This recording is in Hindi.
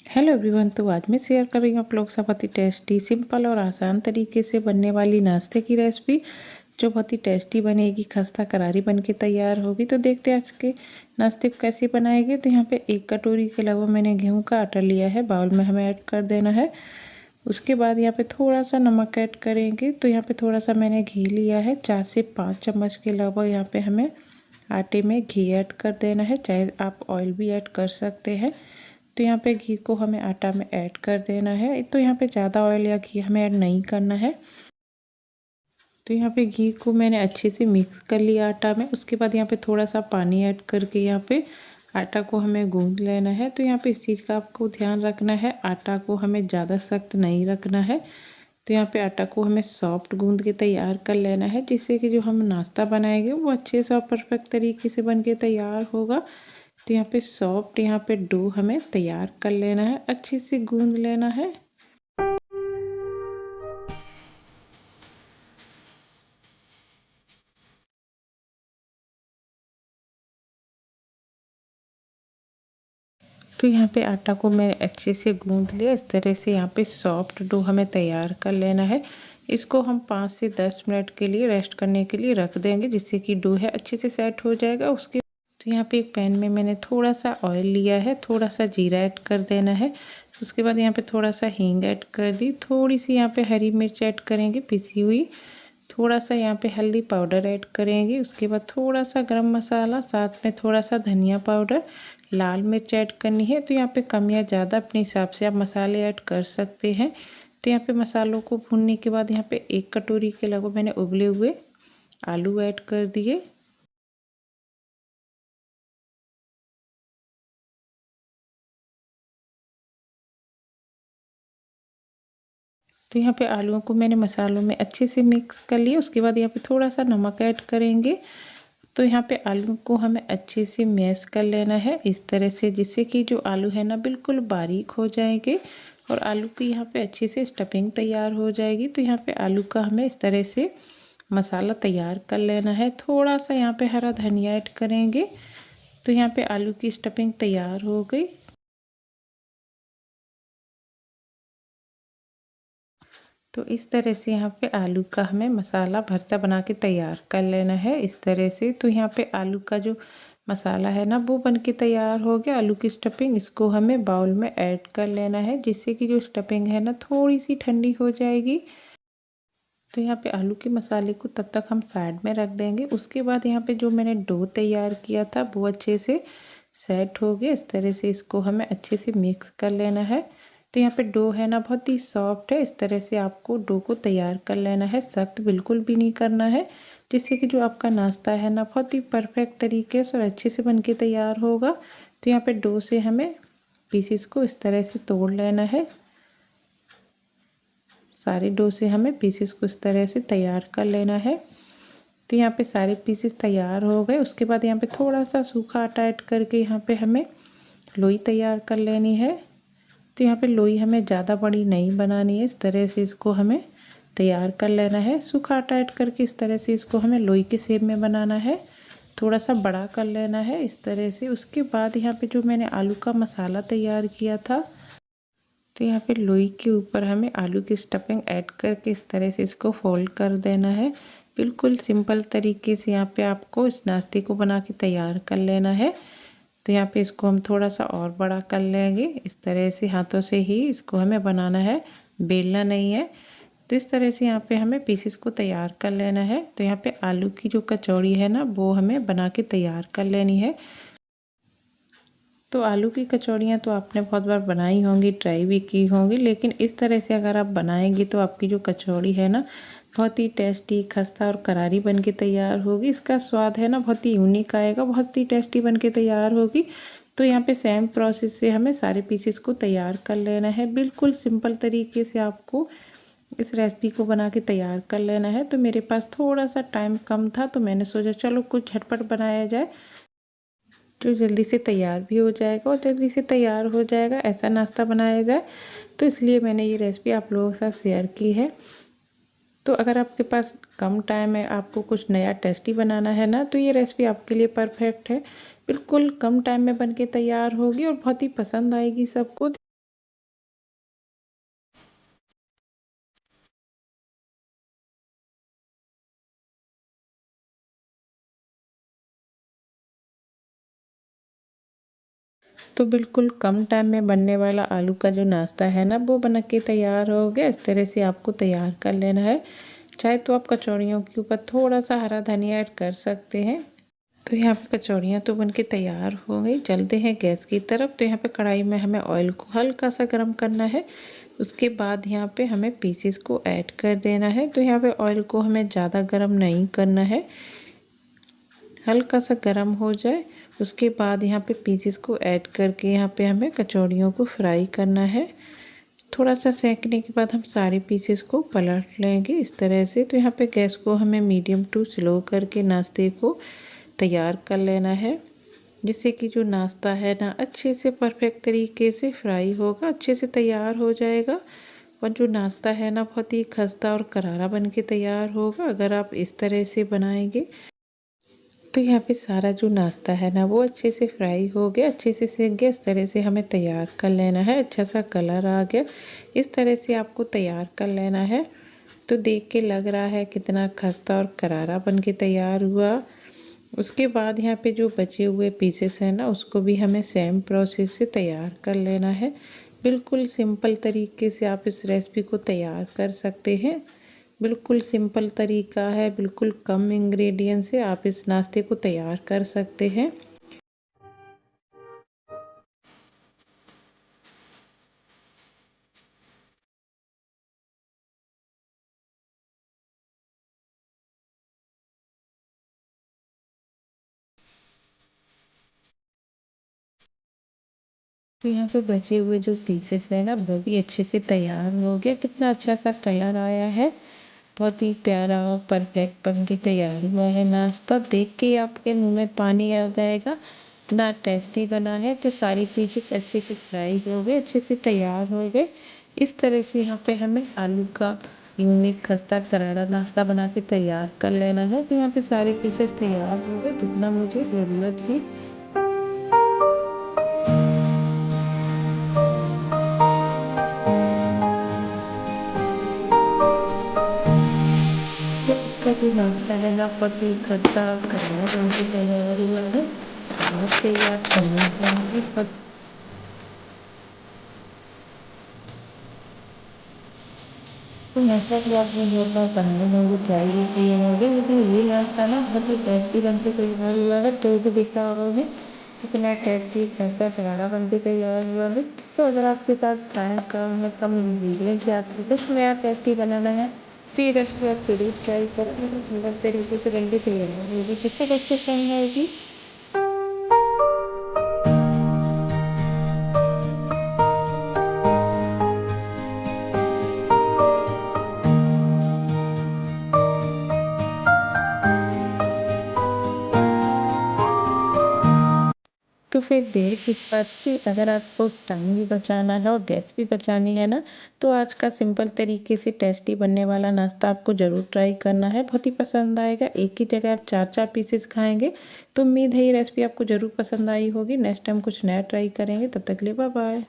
Hello everyone. तो आज मैं शेयर कर रही हूँ आप लोग से बहुत ही टेस्टी, सिंपल और आसान तरीके से बनने वाली नाश्ते की रेसिपी, जो बहुत ही टेस्टी बनेगी, खस्ता करारी बन के तैयार होगी। तो देखते हैं आज के नाश्ते को कैसे बनाएंगे। तो यहाँ पे 1 कटोरी के अलावा मैंने गेहूं का आटा लिया है, बाउल में हमें ऐड कर देना है। उसके बाद यहाँ पे थोड़ा सा नमक ऐड करेंगे। तो यहाँ पे थोड़ा सा मैंने घी लिया है, 4 से 5 चम्मच के अलावा यहाँ पे हमें आटे में घी ऐड कर देना है, चाहे आप ऑयल भी ऐड कर सकते हैं। तो यहाँ पे घी को हमें आटा में ऐड कर देना है। तो यहाँ पे ज़्यादा ऑयल या घी हमें ऐड नहीं करना है। तो यहाँ पे घी को मैंने अच्छे से मिक्स कर लिया आटा में। उसके बाद यहाँ पे थोड़ा सा पानी ऐड करके यहाँ पे आटा को हमें गूंद लेना है। तो यहाँ पे इस चीज़ का आपको ध्यान रखना है, आटा को हमें ज़्यादा सख्त नहीं रखना है। तो यहाँ पे आटा को हमें सॉफ्ट गूंद के तैयार कर लेना है, जिससे कि जो हम नाश्ता बनाएंगे वो अच्छे से और परफेक्ट तरीके से बन के तैयार होगा। तो यहाँ पे सॉफ्ट यहाँ पे डो हमें तैयार कर लेना है, अच्छे से गूंद लेना है। तो यहाँ पे आटा को मैं अच्छे से गूंद लिया। इस तरह से यहाँ पे सॉफ्ट डो हमें तैयार कर लेना है। इसको हम 5 से 10 मिनट के लिए रेस्ट करने के लिए रख देंगे, जिससे कि डो है अच्छे से सेट हो जाएगा। उसके तो यहाँ पे एक पैन में मैंने थोड़ा सा ऑयल लिया है, थोड़ा सा जीरा ऐड कर देना है। उसके बाद यहाँ पे थोड़ा सा हींग ऐड कर दी, थोड़ी सी यहाँ पे हरी मिर्च ऐड करेंगे पिसी हुई, थोड़ा सा यहाँ पे हल्दी पाउडर ऐड करेंगे। उसके बाद थोड़ा सा गरम मसाला, साथ में थोड़ा सा धनिया पाउडर, लाल मिर्च ऐड करनी है। तो यहाँ पे कम या ज़्यादा अपने हिसाब से आप मसाले ऐड कर सकते हैं। तो यहाँ पे मसालों को भूनने के बाद यहाँ पे 1 कटोरी के लगभग मैंने उबले हुए आलू ऐड कर दिए। तो यहाँ पे आलूओं को मैंने मसालों में अच्छे से मिक्स कर लिया। उसके बाद यहाँ पे थोड़ा सा नमक ऐड करेंगे। तो यहाँ पे आलू को हमें अच्छे से मैश कर लेना है इस तरह से, जिससे कि जो आलू है ना बिल्कुल बारीक हो जाएंगे और आलू की यहाँ पे अच्छे से स्टफिंग तैयार हो जाएगी। तो यहाँ पे आलू का हमें इस तरह से मसाला तैयार कर लेना है। थोड़ा सा यहाँ पे हरा धनिया ऐड करेंगे। तो यहाँ पे आलू की स्टफिंग तैयार हो गई। तो इस तरह से यहाँ पे आलू का हमें मसाला भरता बना के तैयार कर लेना है इस तरह से। तो यहाँ पे आलू का जो मसाला है ना वो बन के तैयार हो गया। आलू की स्टफिंग, इसको हमें बाउल में ऐड कर लेना है, जिससे कि जो स्टफिंग है ना थोड़ी सी ठंडी हो जाएगी। तो यहाँ पे आलू के मसाले को तब तक हम साइड में रख देंगे। उसके बाद यहाँ पे जो मैंने डो तैयार किया था वो अच्छे से सेट हो गया। इस तरह से इसको हमें अच्छे से मिक्स कर लेना है। तो यहाँ पे डो है ना बहुत ही सॉफ्ट है। इस तरह से आपको डो को तैयार कर लेना है, सख्त बिल्कुल भी नहीं करना है, जिससे कि जो आपका नाश्ता है ना बहुत ही परफेक्ट तरीके से और अच्छे से बन के तैयार होगा। तो यहाँ पे डो से हमें पीसेस को इस तरह से तोड़ लेना है। सारे डो से हमें पीसेस को इस तरह से तैयार कर लेना है। तो यहाँ पे सारे पीसेस तैयार हो गए। उसके बाद यहाँ पे थोड़ा सा सूखा आटा ऐड करके यहाँ पे हमें लोई तैयार कर लेनी है। तो यहाँ पे लोई हमें ज़्यादा बड़ी नहीं बनानी है, इस तरह से इसको हमें तैयार कर लेना है। सूखा आटा ऐड करके इस तरह से इसको हमें लोई के शेप में बनाना है, थोड़ा सा बड़ा कर लेना है इस तरह से। उसके बाद यहाँ पे जो मैंने आलू का मसाला तैयार किया था, तो यहाँ पे लोई के ऊपर हमें आलू की स्टफिंग ऐड करके इस तरह से इसको फोल्ड कर देना है। बिल्कुल सिंपल तरीके से यहाँ पे आपको इस नाश्ते को बना के तैयार कर लेना है। तो यहाँ पे इसको हम थोड़ा सा और बड़ा कर लेंगे। इस तरह से हाथों से ही इसको हमें बनाना है, बेलना नहीं है। तो इस तरह से यहाँ पे हमें पीसेस को तैयार कर लेना है। तो यहाँ पे आलू की जो कचौड़ी है ना वो हमें बना के तैयार कर लेनी है। तो आलू की कचौड़ियाँ तो आपने बहुत बार बनाई होंगी, ट्राई भी की होंगी, लेकिन इस तरह से अगर आप बनाएंगी तो आपकी जो कचौड़ी है ना बहुत ही टेस्टी, खस्ता और करारी बन के तैयार होगी। इसका स्वाद है ना बहुत ही यूनिक आएगा, बहुत ही टेस्टी बन के तैयार होगी। तो यहाँ पे सेम प्रोसेस से हमें सारे पीसेस को तैयार कर लेना है। बिल्कुल सिंपल तरीके से आपको इस रेसिपी को बना के तैयार कर लेना है। तो मेरे पास थोड़ा सा टाइम कम था, तो मैंने सोचा चलो कुछ झटपट बनाया जाए, जो जल्दी से तैयार भी हो जाएगा और जल्दी से तैयार हो जाएगा, ऐसा नाश्ता बनाया जाए। तो इसलिए मैंने ये रेसिपी आप लोगों के साथ शेयर की है। तो अगर आपके पास कम टाइम है, आपको कुछ नया टेस्टी बनाना है ना, तो ये रेसिपी आपके लिए परफेक्ट है। बिल्कुल कम टाइम में बन के तैयार होगी और बहुत ही पसंद आएगी सबको। तो बिल्कुल कम टाइम में बनने वाला आलू का जो नाश्ता है ना वो बन के तैयार हो गया। इस तरह से आपको तैयार कर लेना है। चाहे तो आप कचौड़ियों के ऊपर थोड़ा सा हरा धनिया ऐड कर सकते हैं। तो यहाँ पे कचौड़ियाँ तो बनके तैयार हो गई। चलते हैं गैस की तरफ। तो यहाँ पे कढ़ाई में हमें ऑयल को हल्का सा गर्म करना है। उसके बाद यहाँ पे हमें पीसेस को ऐड कर देना है। तो यहाँ पे ऑयल को हमें ज़्यादा गर्म नहीं करना है, हल्का सा गर्म हो जाए उसके बाद यहाँ पे पीसेस को ऐड करके यहाँ पे हमें कचौड़ियों को फ्राई करना है। थोड़ा सा सेकने के बाद हम सारे पीसेस को पलट लेंगे इस तरह से। तो यहाँ पे गैस को हमें मीडियम टू स्लो करके नाश्ते को तैयार कर लेना है, जिससे कि जो नाश्ता है ना अच्छे से परफेक्ट तरीके से फ्राई होगा, अच्छे से तैयार हो जाएगा। और जो नाश्ता है ना बहुत ही खस्ता और करारा बन के तैयार होगा अगर आप इस तरह से बनाएंगे। तो यहाँ पे सारा जो नाश्ता है ना वो अच्छे से फ्राई हो गया, अच्छे से सेक गया। इस तरह से हमें तैयार कर लेना है। अच्छा सा कलर आ गया, इस तरह से आपको तैयार कर लेना है। तो देख के लग रहा है कितना खस्ता और करारा बन के तैयार हुआ। उसके बाद यहाँ पे जो बचे हुए पीसेस हैं ना उसको भी हमें सेम प्रोसेस से तैयार कर लेना है। बिल्कुल सिंपल तरीके से आप इस रेसिपी को तैयार कर सकते हैं। बिल्कुल सिंपल तरीका है, बिल्कुल कम इंग्रेडिएंट से आप इस नाश्ते को तैयार कर सकते हैं। तो यहाँ पे बचे हुए जो पीसेस है ना वो भी अच्छे से तैयार हो गया। कितना अच्छा सा कलर आया है, बहुत ही प्यारा और परफेक्ट बन के तैयार हुआ है नाश्ता। देख के ही आपके मुंह में पानी आ जाएगा, ना टेस्टी बना है। तो सारी चीज़ें अच्छे से फ्राई हो गए, अच्छे से तैयार हो गए। इस तरह से यहाँ पे हमें आलू का यूनिक खस्ता करारा नाश्ता बना के तैयार कर लेना है। तो यहाँ पे सारे पीसेस तैयार हो गए जितना मुझे ज़रूरत थी। इसका जो नाश्ता है ना बहुत ही खट्टा करारा बन के तैयार हुआ है। बहुत तैयार करना चाहिए तो ऐसा कि आप ये अपना करने में चाहिए कि ये होंगे, लेकिन ये नाश्ता ना बहुत ही टेस्टी बन के तैयार हुआ है। तो भी दिखा होगा इतना टेस्टी खस्ता करारा बन के तैयार हुआ है। तो अगर आपके पास टाइम कम इंग्रीडियंट्स या कुछ नया टेस्टी बनाना है तो ये रेसिपी आप जरूर ट्राई करें। सुंदर तरीके से बन के तैयार होगी। कितने बच्चे सही आएगी। तो फिर देर किस बात की। अगर आपको टाइम भी बचाना है और गैस भी बचानी है ना तो आज का सिंपल तरीके से टेस्टी बनने वाला नाश्ता आपको ज़रूर ट्राई करना है। बहुत ही पसंद आएगा। एक ही जगह आप 4-4 पीसेस खाएंगे। तो उम्मीद है ये रेसिपी आपको ज़रूर पसंद आई होगी। नेक्स्ट टाइम कुछ नया ट्राई करेंगे। तब तक के लिए बाय बाय।